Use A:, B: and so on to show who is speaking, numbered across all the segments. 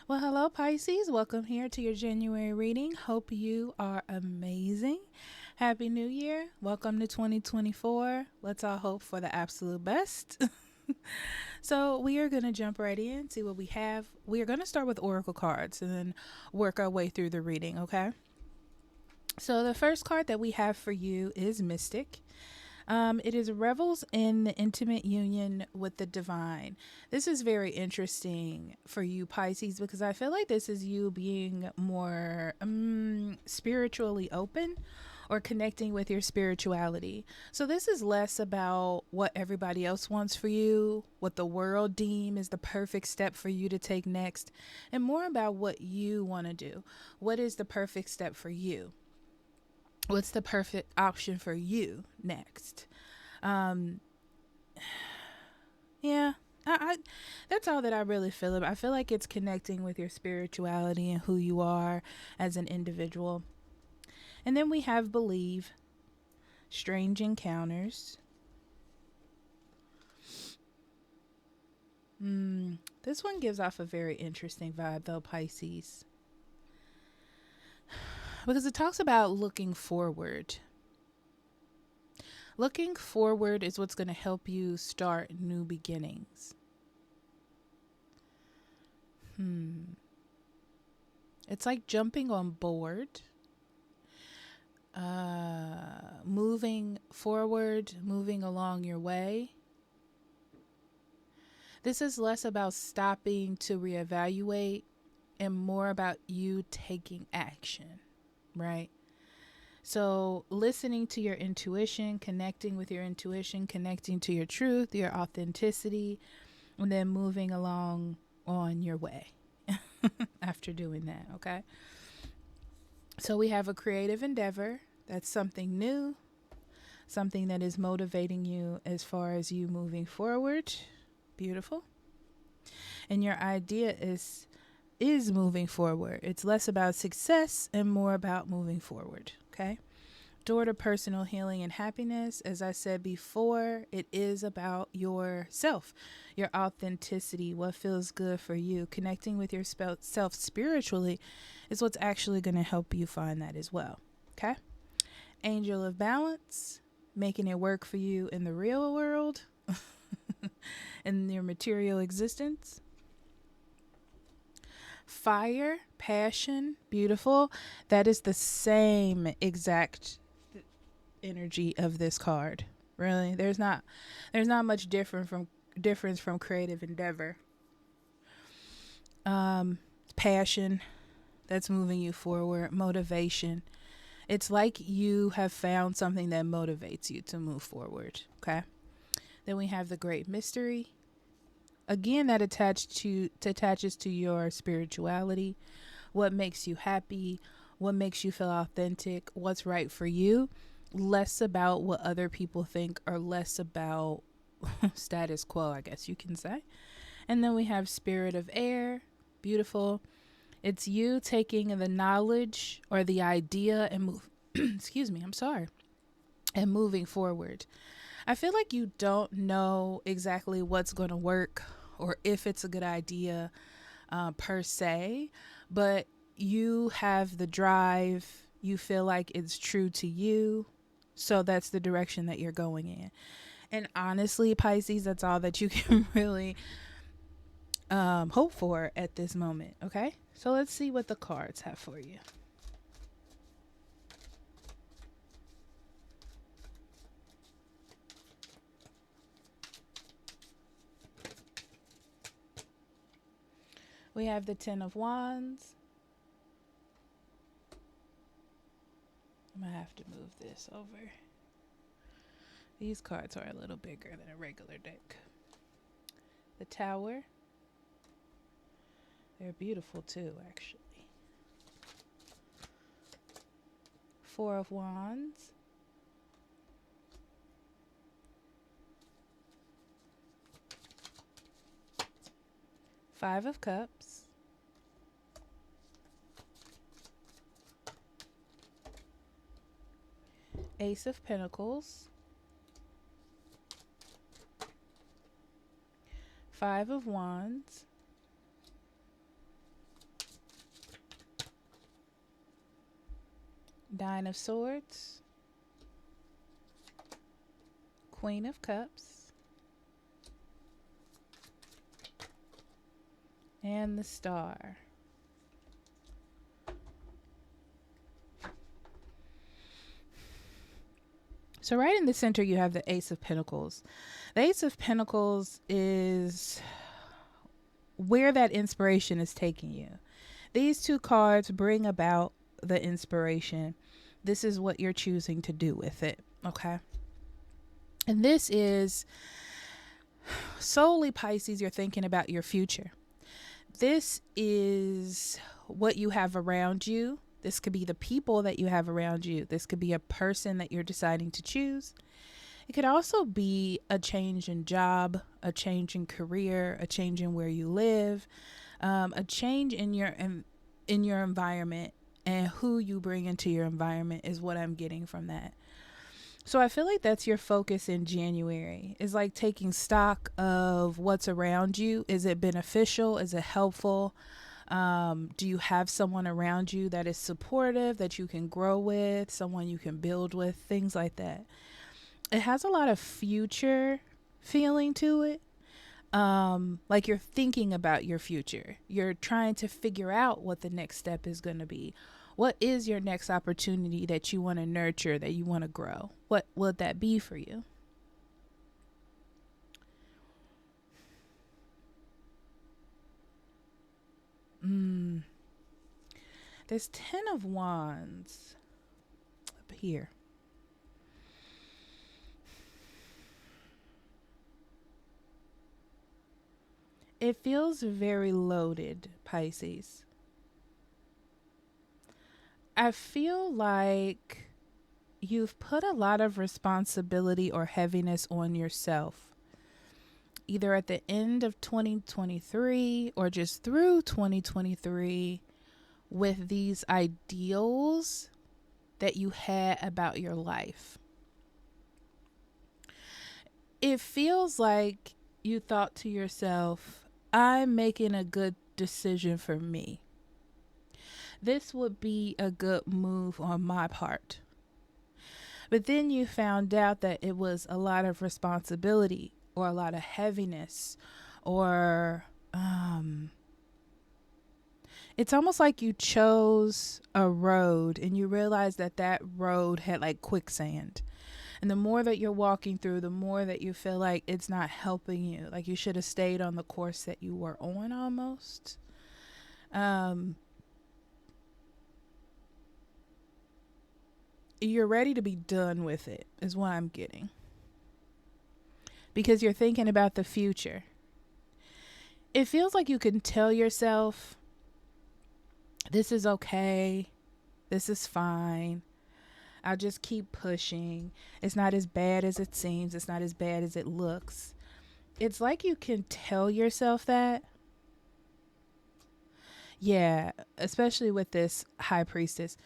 A: Well, hello, Pisces. Welcome here to your January reading. Hope you are amazing. Happy New Year. Welcome to 2024. Let's all hope for the absolute best. So, we are going to jump right in, see what we have. We are going to start with Oracle cards and then work our way through the reading, okay? So, the first card that we have for you is Mystic. It is revels in the intimate union with the divine. This is very interesting for you, Pisces, because I feel like this is you being more spiritually open or connecting with your spirituality. So this is less about what everybody else wants for you, what the world deem is the perfect step for you to take next, and more about what you want to do. What is the perfect step for you? What's the perfect option for you next? Um, yeah, I that's all that I really feel about. I feel like it's connecting with your spirituality and who you are as an individual. And then we have believe, strange encounters. This one gives off a very interesting vibe though, Pisces, because it talks about looking forward. Looking forward is what's going to help you start new beginnings. It's like jumping on board, moving forward, moving along your way. This is less about stopping to reevaluate and more about you taking action, right? So, listening to your intuition, connecting with your intuition, connecting to your truth, your authenticity, and then moving along on your way after doing that, okay? So, we have a creative endeavor. That's something new, something that is motivating you as far as you moving forward. Beautiful. And your idea is moving forward. It's less about success and more about moving forward, okay? Door to personal healing and happiness. As I said before, it is about yourself, your authenticity, what feels good for you. Connecting with yourself spiritually is what's actually going to help you find that as well, okay? Angel of balance, making it work for you in the real world, in your material existence. Fire, passion, beautiful. That is the same exact energy of this card. Really, there's not much difference from creative endeavor. Passion, that's moving you forward. Motivation, it's like you have found something that motivates you to move forward. Okay. Then we have the great mystery. Again, that attaches to your spirituality, what makes you happy, what makes you feel authentic, what's right for you. Less about what other people think, or less about status quo, I guess you can say. And then we have spirit of air. Beautiful. It's you taking the knowledge or the idea and move excuse me, I'm sorry. And moving forward. I feel like you don't know exactly what's going to work or if it's a good idea per se, but you have the drive. You feel like it's true to you. So that's the direction that you're going in. And honestly, Pisces, that's all that you can really hope for at this moment. Okay. So let's see what the cards have for you. We have the Ten of Wands. I'm going to have to move this over. These cards are a little bigger than a regular deck. The Tower. They're beautiful too, actually. Four of Wands. Five of Cups. Ace of Pentacles. Five of Wands. Nine of Swords, Queen of Cups, and the Star. So right in the center, you have the Ace of Pentacles. The Ace of Pentacles is where that inspiration is taking you. These two cards bring about the inspiration. This is what you're choosing to do with it, okay? And this is solely, Pisces, you're thinking about your future. This is what you have around you. This could be the people that you have around you. This could be a person that you're deciding to choose. It could also be a change in job, a change in career, a change in where you live, a change in your environment, and who you bring into your environment is what I'm getting from that. So I feel like that's your focus in January, is like taking stock of what's around you. Is it beneficial? Is it helpful? Do you have someone around you that is supportive, that you can grow with, someone you can build with, things like that. It has a lot of future feeling to it. Like you're thinking about your future. You're trying to figure out what the next step is going to be. What is your next opportunity that you want to nurture, that you want to grow? What would that be for you? There's 10 of Wands up here. It feels very loaded, Pisces. I feel like you've put a lot of responsibility or heaviness on yourself, either at the end of 2023 or just through 2023, with these ideals that you had about your life. It feels like you thought to yourself, I'm making a good decision for me. This would be a good move on my part. But then you found out that it was a lot of responsibility or a lot of heaviness, or it's almost like you chose a road and you realized that that road had like quicksand. And the more that you're walking through, the more that you feel like it's not helping you. Like you should have stayed on the course that you were on almost. You're ready to be done with it, is what I'm getting. Because you're thinking about the future. It feels like you can tell yourself, this is okay. This is fine. I'll just keep pushing. It's not as bad as it seems. It's not as bad as it looks. It's like you can tell yourself that. Yeah, especially with this High Priestess.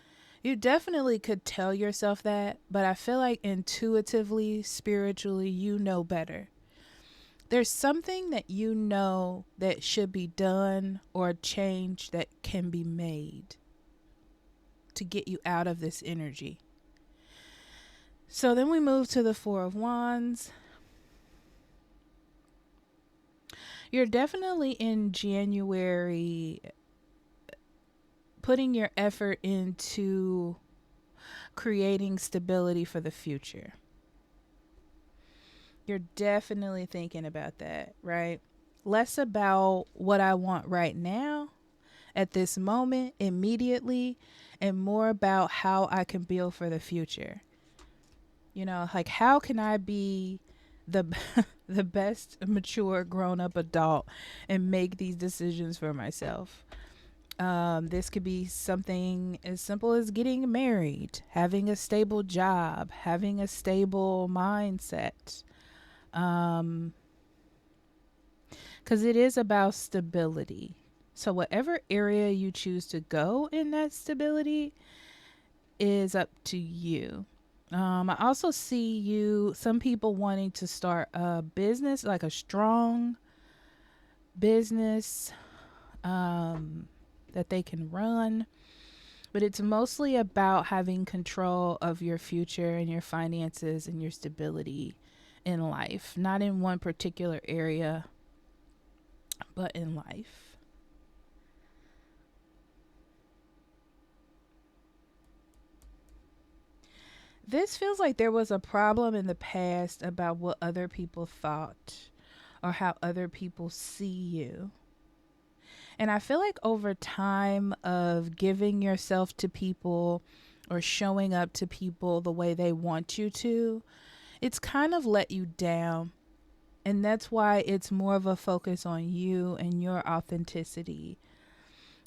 A: You definitely could tell yourself that, but I feel like intuitively, spiritually, you know better. There's something that you know that should be done, or a change that can be made to get you out of this energy. So then we move to the Four of Wands. You're definitely in January putting your effort into creating stability for the future. You're definitely thinking about that, right? Less about what I want right now, at this moment, immediately, and more about how I can build for the future. You know, like how can I be the the best mature grown up adult and make these decisions for myself. This could be something as simple as getting married, having a stable job, having a stable mindset. Because it is about stability. So whatever area you choose to go in that stability is up to you. I also see some people wanting to start a business, like a strong business that they can run. But it's mostly about having control of your future and your finances and your stability in life, not in one particular area, but in life. This feels like there was a problem in the past about what other people thought or how other people see you. And I feel like over time of giving yourself to people or showing up to people the way they want you to, it's kind of let you down. And that's why it's more of a focus on you and your authenticity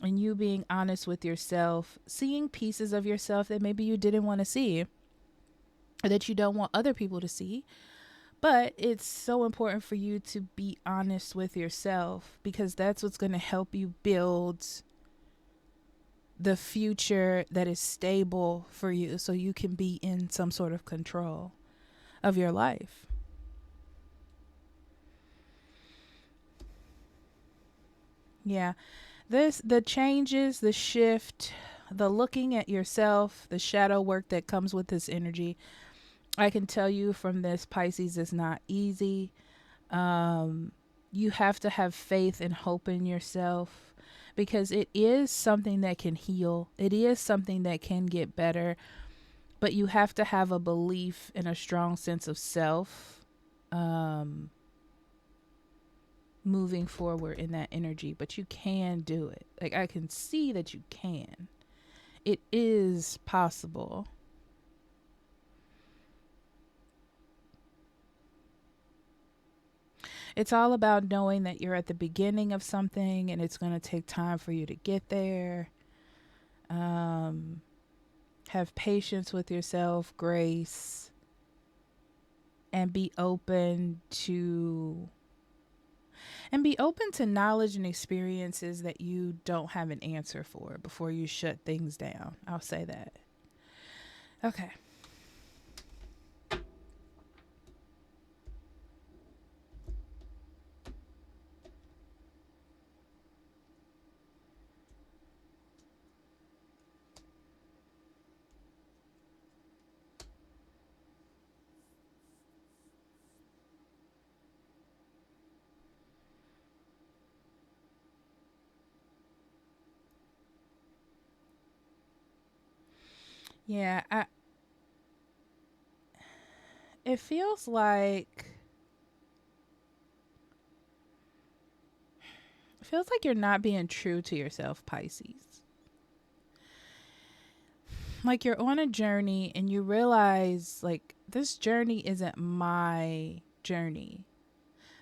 A: and you being honest with yourself, seeing pieces of yourself that maybe you didn't want to see or that you don't want other people to see. But it's so important for you to be honest with yourself because that's what's going to help you build the future that is stable for you so you can be in some sort of control of your life. Yeah. The changes, the shift, the looking at yourself, the shadow work that comes with this energy, I can tell you from this, Pisces, is not easy. You have to have faith and hope in yourself because it is something that can heal. It is something that can get better, but you have to have a belief and a strong sense of self moving forward in that energy. But you can do it. Like, I can see that you can. It is possible. It's all about knowing that you're at the beginning of something and it's going to take time for you to get there. Have patience with yourself, grace, and be open to knowledge and experiences that you don't have an answer for before you shut things down. I'll say that. Okay. Yeah, it feels like you're not being true to yourself, Pisces. Like you're on a journey and you realize like this journey isn't my journey.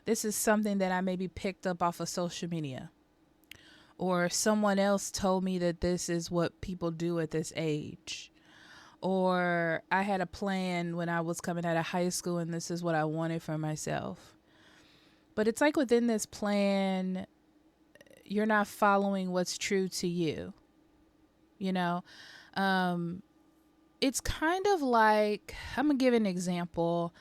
A: This is something that I maybe picked up off of social media. Or someone else told me that this is what people do at this age. Or I had a plan when I was coming out of high school and this is what I wanted for myself. But it's like within this plan, you're not following what's true to you. You know, it's kind of like, I'm going to give an example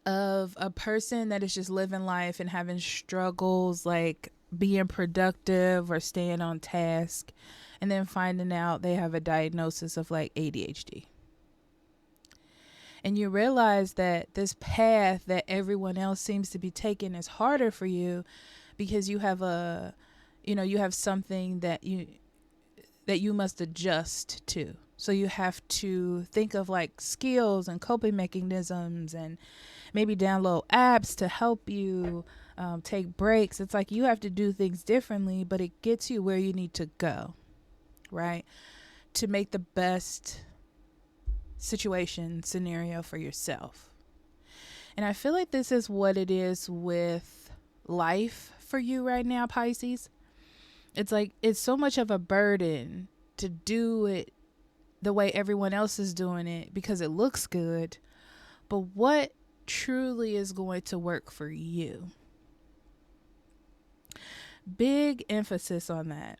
A: of a person that is just living life and having struggles like being productive or staying on task and then finding out they have a diagnosis of like ADHD. And you realize that this path that everyone else seems to be taking is harder for you because you have you have something that you must adjust to. So you have to think of like skills and coping mechanisms and maybe download apps to help you take breaks. It's like you have to do things differently, but it gets you where you need to go, right? To make the best scenario for yourself. And I feel like this is what it is with life for you right now, Pisces. It's like it's so much of a burden to do it the way everyone else is doing it because it looks good. But what truly is going to work for you? Big emphasis on that.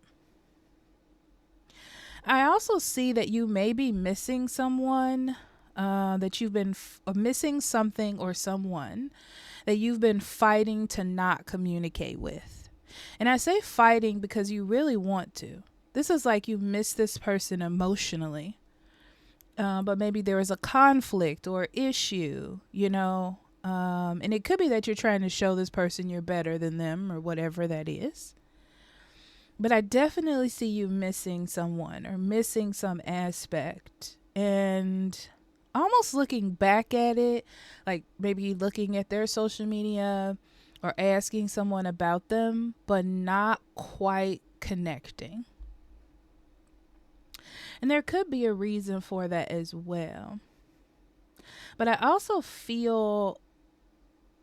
A: I also see that you may be missing someone, that you've been missing something or someone that you've been fighting to not communicate with. And I say fighting because you really want to. This is like you miss this person emotionally. But maybe there was a conflict or issue, and it could be that you're trying to show this person you're better than them or whatever that is. But I definitely see you missing someone or missing some aspect, and almost looking back at it, like maybe looking at their social media or asking someone about them, but not quite connecting. And there could be a reason for that as well. But I also feel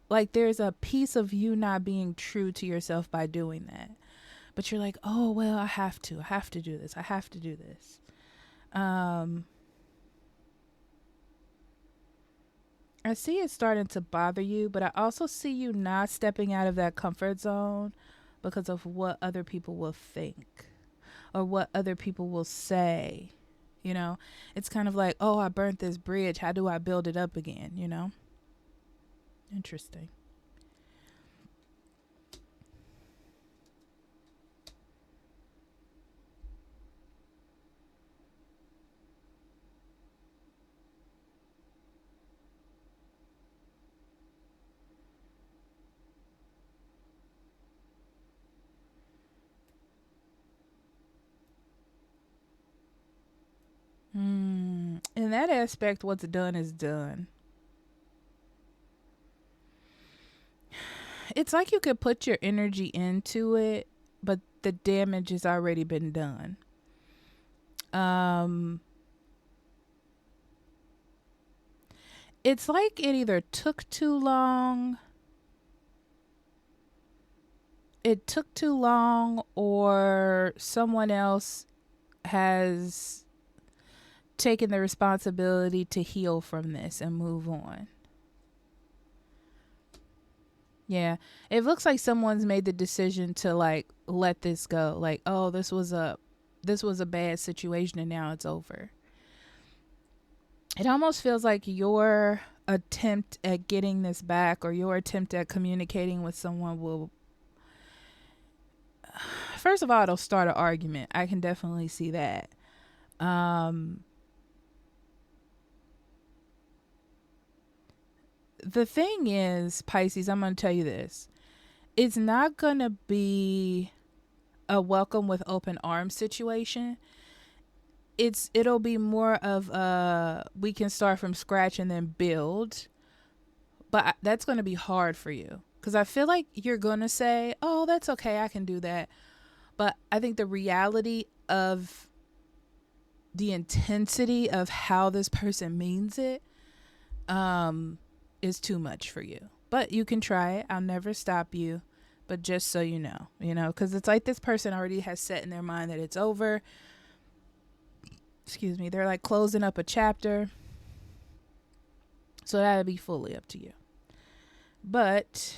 A: like there's a piece of you not being true to yourself by doing that. But you're like, oh, well, I have to do this. I have to do this. I see it starting to bother you, but I also see you not stepping out of that comfort zone because of what other people will think or what other people will say. It's kind of like, oh, I burnt this bridge. How do I build it up again? Interesting. In that aspect, what's done is done. It's like you could put your energy into it, but the damage has already been done. It's like it either took too long, or someone else has taken the responsibility to heal from this and move on. Yeah, it looks like someone's made the decision to like let this go. Like, oh, this was a bad situation and now it's over. It almost feels like your attempt at getting this back or your attempt at communicating with someone will, first of all, it'll start an argument. I can definitely see that. The thing is, Pisces, I'm going to tell you this. It's not going to be a welcome with open arms situation. It'll be more of we can start from scratch and then build. But that's going to be hard for you because I feel like you're going to say, oh, that's okay, I can do that. But I think the reality of the intensity of how this person means it is too much for you. But you can try it. I'll never stop you. But just so you know, because it's like this person already has set in their mind that it's over. Excuse me. They're like closing up a chapter. So that'll be fully up to you. But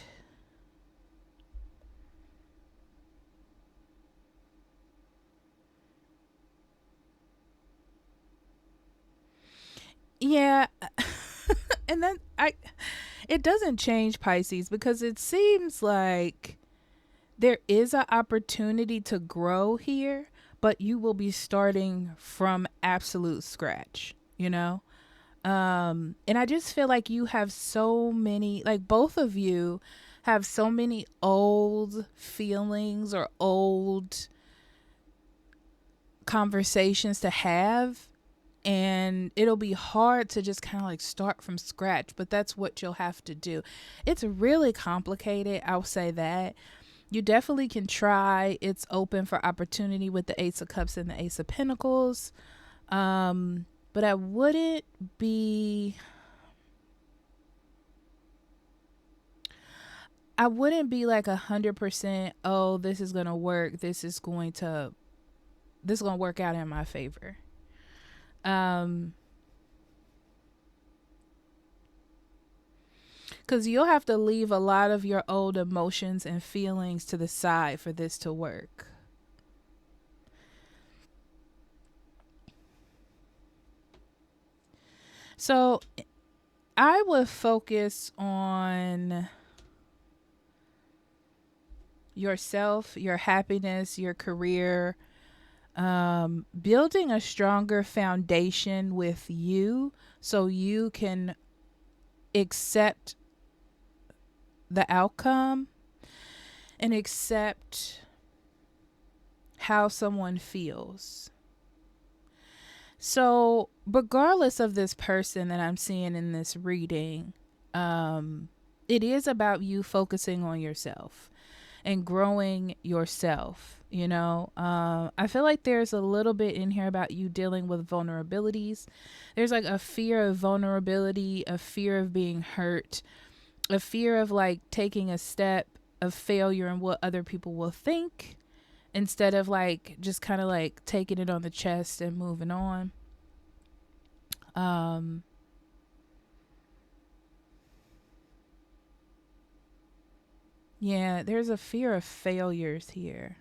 A: yeah. And then it doesn't change, Pisces, because it seems like there is an opportunity to grow here, but you will be starting from absolute scratch, and I just feel like you have so many, like both of you have so many old feelings or old conversations to have, and it'll be hard to just kind of like start from scratch, but that's what you'll have to do. It's really complicated, I'll say that. You definitely can try. It's open for opportunity with the Ace of Cups and the Ace of Pentacles. But I wouldn't be like 100%, oh, this is going to work. This is going to work out in my favor. Because you'll have to leave a lot of your old emotions and feelings to the side for this to work. So I would focus on yourself, your happiness, your career, Building a stronger foundation with you so you can accept the outcome and accept how someone feels. So, regardless of this person that I'm seeing in this reading, it is about you focusing on yourself and growing yourself. I feel like there's a little bit in here about you dealing with vulnerabilities. There's like a fear of vulnerability, a fear of being hurt, a fear of like taking a step of failure and what other people will think, instead of like just kind of like taking it on the chest and moving on. Yeah, there's a fear of failures here.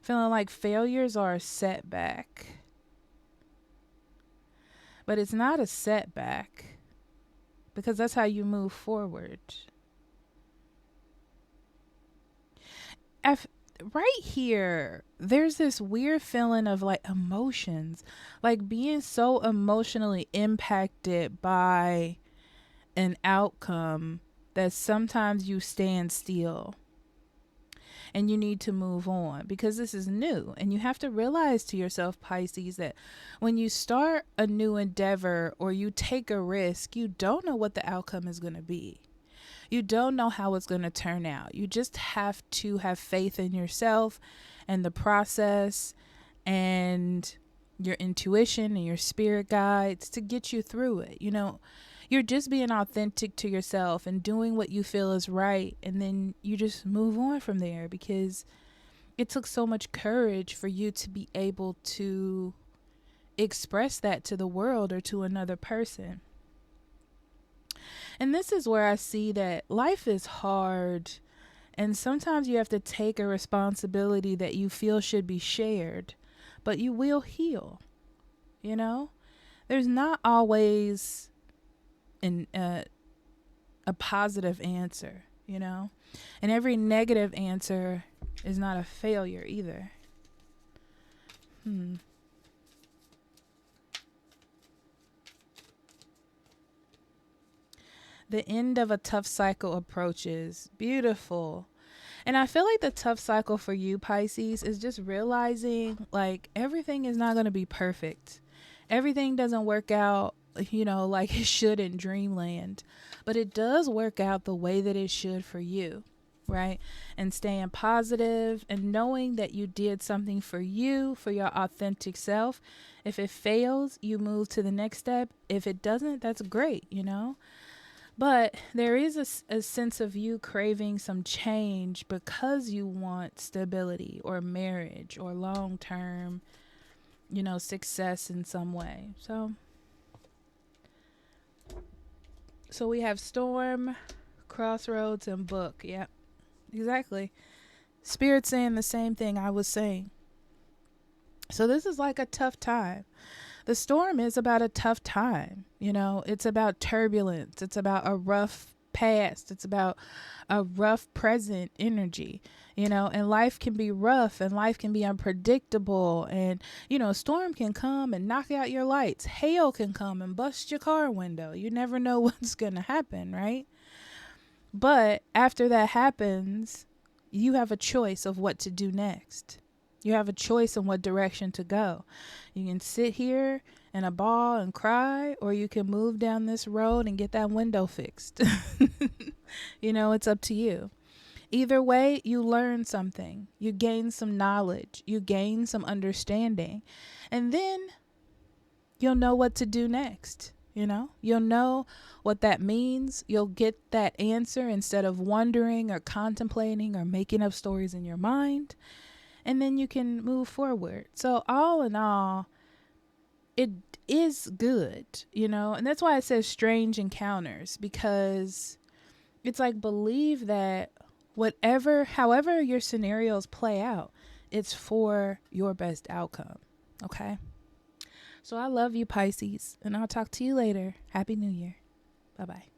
A: Feeling like failures are a setback. But it's not a setback, because that's how you move forward. Right here, there's this weird feeling of like emotions, like being so emotionally impacted by an outcome that sometimes you stand still and you need to move on because this is new. And you have to realize to yourself, Pisces, that when you start a new endeavor or you take a risk, you don't know what the outcome is going to be. You don't know how it's going to turn out. You just have to have faith in yourself and the process and your intuition and your spirit guides to get you through it. You're just being authentic to yourself and doing what you feel is right. And then you just move on from there, because it took so much courage for you to be able to express that to the world or to another person. And this is where I see that life is hard, and sometimes you have to take a responsibility that you feel should be shared, but you will heal. There's not always a positive answer, and every negative answer is not a failure either. The end of a tough cycle approaches. Beautiful. And I feel like the tough cycle for you, Pisces, is just realizing like everything is not going to be perfect. Everything doesn't work out, like it should in dreamland, but it does work out the way that it should for you, right? And staying positive and knowing that you did something for you, for your authentic self. If it fails, you move to the next step. If it doesn't, that's great, But there is a sense of you craving some change because you want stability or marriage or long-term, success in some way. So we have storm, crossroads, and book. Yep, exactly. Spirit saying the same thing I was saying. So this is like a tough time. The storm is about a tough time. It's about turbulence. It's about a rough past. It's about a rough present energy, and life can be rough and life can be unpredictable. And, a storm can come and knock out your lights. Hail can come and bust your car window. You never know what's going to happen, right? But after that happens, you have a choice of what to do next. You have a choice in what direction to go. You can sit here in a ball and cry, or you can move down this road and get that window fixed. It's up to you. Either way, you learn something. You gain some knowledge. You gain some understanding. And then you'll know what to do next. You'll know what that means. You'll get that answer instead of wondering or contemplating or making up stories in your mind. And then you can move forward. So all in all, it is good, and that's why it says strange encounters, because it's like, believe that however your scenarios play out, it's for your best outcome. Okay. So I love you, Pisces, and I'll talk to you later. Happy New Year. Bye-bye.